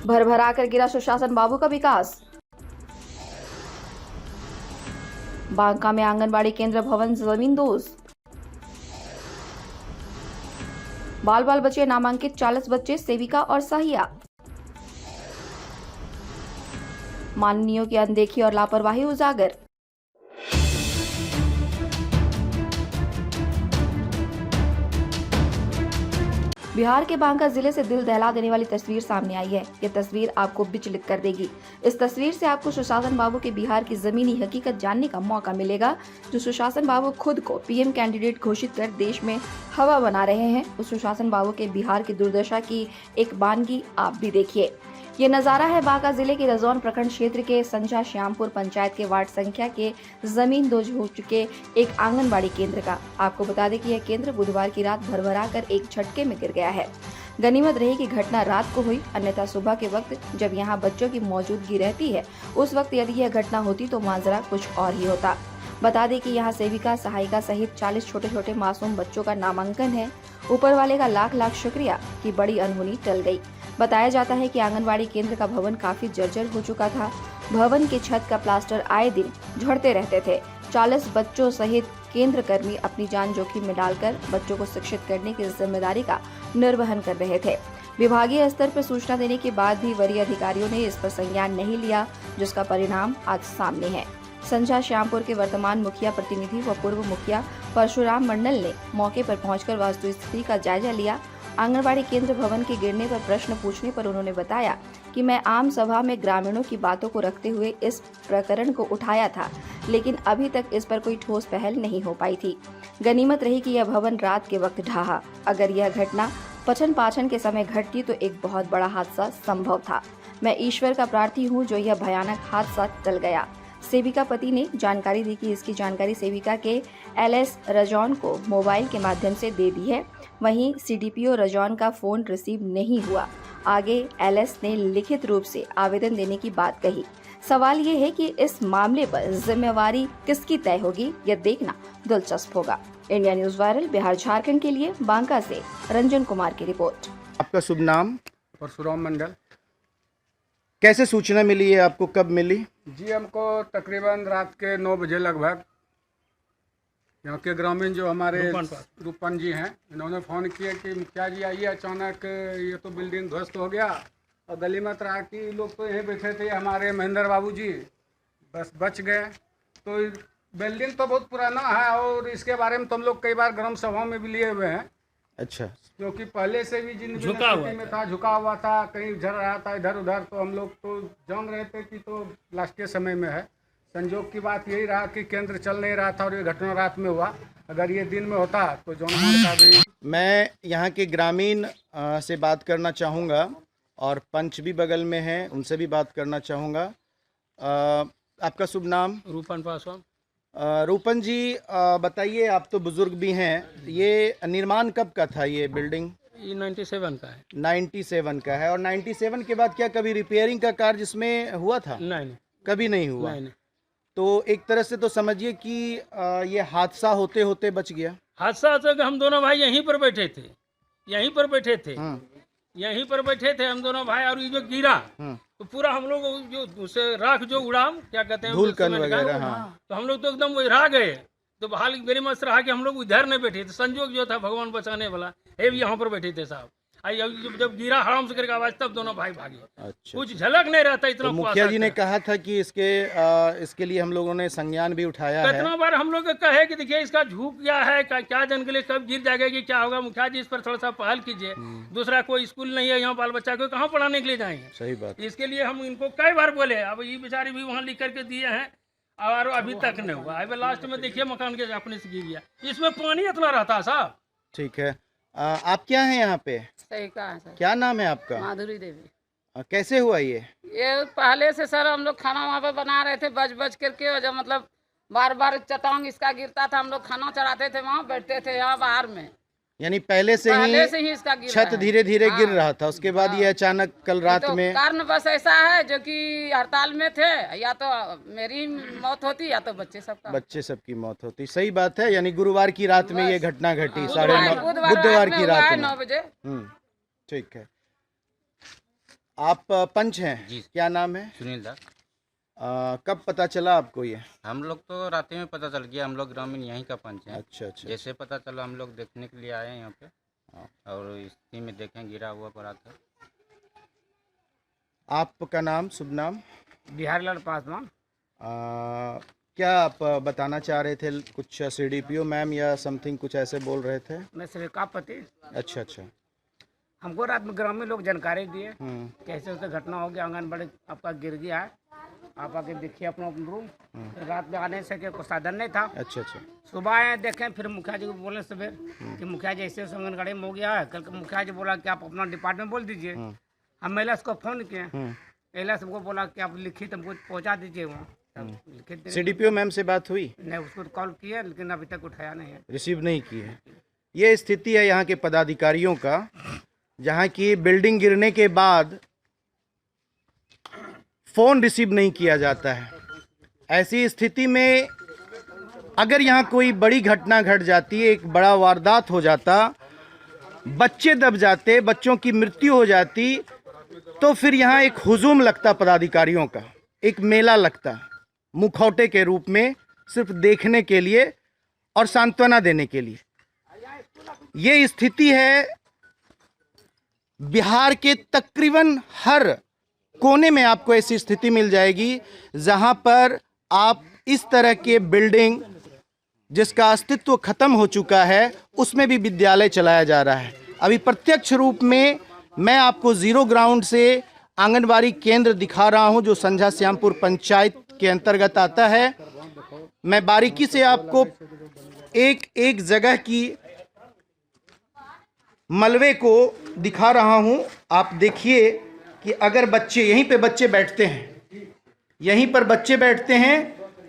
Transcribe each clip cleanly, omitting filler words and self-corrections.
भरभरा कर गिरा सुशासन बाबू का विकास। बांका में आंगनबाड़ी केंद्र भवन जमींदोज। बाल बाल बचे नामांकित 40 बच्चे, सेविका और सहिया। माननीयों की अनदेखी और लापरवाही उजागर। बिहार के बांका जिले से दिल दहला देने वाली तस्वीर सामने आई है। यह तस्वीर आपको विचलित कर देगी। इस तस्वीर से आपको सुशासन बाबू के बिहार की जमीनी हकीकत जानने का मौका मिलेगा। जो सुशासन बाबू खुद को पीएम कैंडिडेट घोषित कर देश में हवा बना रहे हैं, उस सुशासन बाबू के बिहार की दुर्दशा की एक बानगी आप भी देखिए। ये नज़ारा है बांका जिले के रजौन प्रखंड क्षेत्र के संजा श्यामपुर पंचायत के वार्ड संख्या के जमींदोज हो चुके एक आंगनबाड़ी केंद्र का। आपको बता दें कि यह केंद्र बुधवार की रात भरभरा कर एक झटके में गिर गया है। गनीमत रही कि घटना रात को हुई, अन्यथा सुबह के वक्त जब यहाँ बच्चों की मौजूदगी रहती है, उस वक्त यदि यह घटना होती तो माजरा कुछ और ही होता। बता दें कि यहाँ सेविका, सहायिका सहित 40 छोटे छोटे मासूम बच्चों का नामांकन है। ऊपर वाले का लाख लाख शुक्रिया कि बड़ी अनहोनी टल गई। बताया जाता है कि आंगनबाड़ी केंद्र का भवन काफी जर्जर हो चुका था। भवन की छत का प्लास्टर आए दिन झड़ते रहते थे। 40 बच्चों सहित केंद्र कर्मी अपनी जान जोखिम में डालकर बच्चों को शिक्षित करने की जिम्मेदारी का निर्वहन कर रहे थे। विभागीय स्तर पर सूचना देने के बाद भी वरीय अधिकारियों ने इस पर संज्ञान नहीं लिया, जिसका परिणाम आज सामने है। संजा श्यामपुर के वर्तमान मुखिया प्रतिनिधि व पूर्व मुखिया परशुराम मंडल ने मौके पर पहुंचकर वास्तुस्थिति का जायजा लिया। आंगनबाड़ी केंद्र भवन के गिरने पर प्रश्न पूछने पर उन्होंने बताया कि मैं आम सभा में ग्रामीणों की बातों को रखते हुए इस प्रकरण को उठाया था, लेकिन अभी तक इस पर कोई ठोस पहल नहीं हो पाई थी। गनीमत रही कि यह भवन रात के वक्त ढहा। अगर यह घटना पठन पाठन के समय घटती तो एक बहुत बड़ा हादसा संभव था। मैं ईश्वर का प्रार्थी हूँ जो यह भयानक हादसा टल गया। सेविका पति ने जानकारी दी कि इसकी जानकारी सेविका के एलएस रजौन को मोबाइल के माध्यम से दे दी है। वहीं सीडीपीओ रजौन का फोन रिसीव नहीं हुआ। आगे एलएस ने लिखित रूप से आवेदन देने की बात कही। सवाल ये है कि इस मामले पर जिम्मेवारी किसकी तय होगी, यह देखना दिलचस्प होगा। India news viral Bihar Jharkhand के लिए बांका से रंजन कुमार की रिपोर्ट। आपका शुभ नाम? परशुराम मंडल। कैसे सूचना मिली है आपको, कब मिली? जी हमको तकरीबन रात के 9 बजे लगभग यहाँ के ग्रामीण जो हमारे रूपन जी हैं, इन्होंने फ़ोन किया कि मुखिया जी आइए, अचानक ये तो बिल्डिंग ध्वस्त हो गया और गली में रहा कि लोग तो यहीं बैठे थे, हमारे महेंद्र बाबू जी बस बच गए। तो बिल्डिंग तो बहुत पुराना है और इसके बारे में तो हम लोग कई बार ग्राम सभाओं में भी लिए हुए हैं। अच्छा। क्योंकि पहले से भी जिन स्थिति में था, झुका हुआ था, कहीं झड़ रहा था इधर उधर, तो हम लोग तो जान रहे थे कि तो लास्ट के समय में है। संजोग की बात यही रहा कि केंद्र चल नहीं रहा था और ये घटना रात में हुआ। अगर ये दिन में होता तो जौनहार का भी। मैं यहाँ के ग्रामीण से बात करना चाहूँगा और पंच भी बगल में हैं, उनसे भी बात करना चाहूँगा। आपका शुभ नाम? रूपन पासवान। रूपन जी, बताइए, आप तो बुजुर्ग भी हैं, ये निर्माण कब का था ये बिल्डिंग? ये 97 का है। 97 का है। और 97 के बाद क्या कभी रिपेयरिंग का कार्य इसमें हुआ था? नहीं, कभी नहीं हुआ। नहीं। तो एक तरह से तो समझिए कि ये हादसा होते होते बच गया। हादसा होता कि हम दोनों भाई यहीं पर बैठे थे, यहीं पर बैठे थे हम दोनों भाई, और ये जो गिरा तो पूरा हम लोग जो उसे राख जो उड़ा, क्या कहते हैं, धूलकण वगैरह, हाँ। तो हम लोग तो एकदम इधर गए। तो हाल मेरे मस्त रहा कि हम लोग इधर नहीं बैठे थे, संजोग जो था भगवान बचाने वाला है, यहाँ पर बैठे थे साहब। जब गिरा हराम से करके आवाज, तब दोनों भाई भागे। अच्छा। कुछ झलक नहीं रहता इतना। तो मुखिया जी ने कहा था कि इसके लिए हम लोगों ने संज्ञान भी उठाया है। कितना बार हम लोग कहे कि देखिए इसका झूठ क्या है, क्या जन के लिए कब गिर जाएगा कि क्या होगा। मुखिया जी इस पर थोड़ा सा पहल कीजिए। दूसरा कोई स्कूल नहीं है यहाँ, बाल बच्चा को कहाँ पढ़ाने के लिए जाएंगे। सही बात। इसके लिए हम इनको कई बार बोले, अब ये बेचारे भी वहाँ लिख करके दिए हैं और अभी तक नहीं हुआ। अब लास्ट में देखिए मकान के अपने से गिर गया, इसमें पानी इतना रहता है साहब। ठीक है। आप क्या हैं यहाँ पे? सही कहा है सर। क्या नाम है आपका? माधुरी देवी। कैसे हुआ ये? पहले से सर हम लोग खाना वहाँ पे बना रहे थे, बच करके, और जब मतलब बार बार चटांग इसका गिरता था, हम लोग खाना चढ़ाते थे, वहाँ बैठते थे यहाँ बाहर में। यानी पहले से ही इसका गिर छत धीरे धीरे गिर रहा था, उसके बाद हाँ। ये अचानक कल रात में। कारण बस ऐसा है जो कि हड़ताल में थे, या तो मेरी मौत होती या तो बच्चे सबकी मौत होती। सही बात है। यानी गुरुवार की रात में ये घटना घटी, 9:30 बुधवार की रात में 9 बजे। ठीक है। आप पंच हैं? जी। क्या नाम है? सुनील दास। कब पता चला आपको ये? हम लोग तो रात में पता चल गया, हम लोग ग्रामीण यहीं का पंच है। अच्छा अच्छा। जैसे पता चला हम लोग देखने के लिए आए हैं यहाँ पे हाँ। और इसी में देखें गिरा हुआ पड़ा था। आपका नाम, शुभ नाम? बिहारीलाल पासवान। क्या आप बताना चाह रहे थे? कुछ सीडीपीओ मैम या समथिंग कुछ ऐसे बोल रहे थे? मैं श्रीकापति। अच्छा अच्छा। हमको रात में ग्रामीण लोग जानकारी दिए हम्म कैसे उसे घटना हो गया, आंगनबाड़ी आपका गिर गया है, आप आके देखिए अपना रूम। फिर रात में आने से कोई साधन नहीं था। अच्छा अच्छा। सुबह आए देखें, फिर मुखिया जी को बोले सवेर कि मुखिया जी ऐसे आंगनबाड़ी में हो गया है। कल मुखिया जी बोला कि आप अपना डिपार्टमेंट बोल दीजिए। हम महिला को फ़ोन किए, महिला सबको बोला कि आप लिखित हमको पहुँचा दीजिए वहाँ। लिखित सीडीपीओ मैम से बात हुई? नहीं, उसको कॉल किए लेकिन अभी तक उठाया नहीं है। रिसीव नहीं की है। ये स्थिति है यहाँ के पदाधिकारियों का, जहाँ की बिल्डिंग गिरने के बाद फ़ोन रिसीव नहीं किया जाता है। ऐसी स्थिति में अगर यहाँ कोई बड़ी घटना घट जाती है, एक बड़ा वारदात हो जाता, बच्चे दब जाते, बच्चों की मृत्यु हो जाती, तो फिर यहाँ एक हुजूम लगता पदाधिकारियों का, एक मेला लगता मुखौटे के रूप में, सिर्फ देखने के लिए और सांत्वना देने के लिए। ये स्थिति है बिहार के तकरीबन हर कोने में। आपको ऐसी स्थिति मिल जाएगी जहां पर आप इस तरह के बिल्डिंग जिसका अस्तित्व खत्म हो चुका है उसमें भी विद्यालय चलाया जा रहा है। अभी प्रत्यक्ष रूप में मैं आपको जीरो ग्राउंड से आंगनबाड़ी केंद्र दिखा रहा हूं जो संझा श्यामपुर पंचायत के अंतर्गत आता है। मैं बारीकी से आपको एक एक जगह की मलबे को दिखा रहा हूं। आप देखिए कि अगर बच्चे यहीं पे बच्चे बैठते हैं, यहीं पर बच्चे बैठते हैं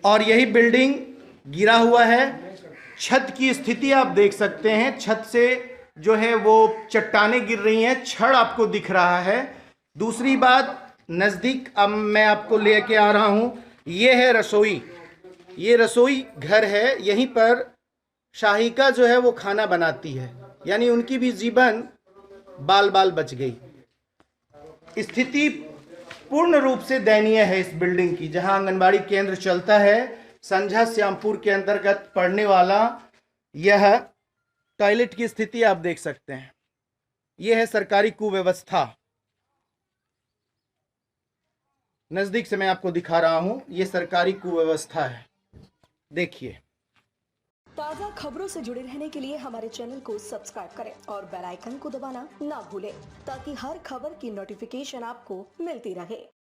और यही बिल्डिंग गिरा हुआ है। छत की स्थिति आप देख सकते हैं, छत से जो है वो चट्टानें गिर रही हैं, छड़ आपको दिख रहा है। दूसरी बात, नज़दीक अब मैं आपको लेके आ रहा हूं, ये है रसोई। ये रसोई घर है, यहीं पर शाहिका जो है वो खाना बनाती है, यानी उनकी भी जीवन बाल बाल बच गई। स्थिति पूर्ण रूप से दयनीय है इस बिल्डिंग की, जहां आंगनबाड़ी केंद्र चलता है। संझा श्यामपुर के अंतर्गत पड़ने वाला यह टॉयलेट की स्थिति आप देख सकते हैं। यह है सरकारी कुव्यवस्था। नजदीक से मैं आपको दिखा रहा हूं, यह सरकारी कुव्यवस्था है, देखिए। ताज़ा खबरों से जुड़े रहने के लिए हमारे चैनल को सब्सक्राइब करें और बेल आइकन को दबाना ना भूलें, ताकि हर खबर की नोटिफिकेशन आपको मिलती रहे।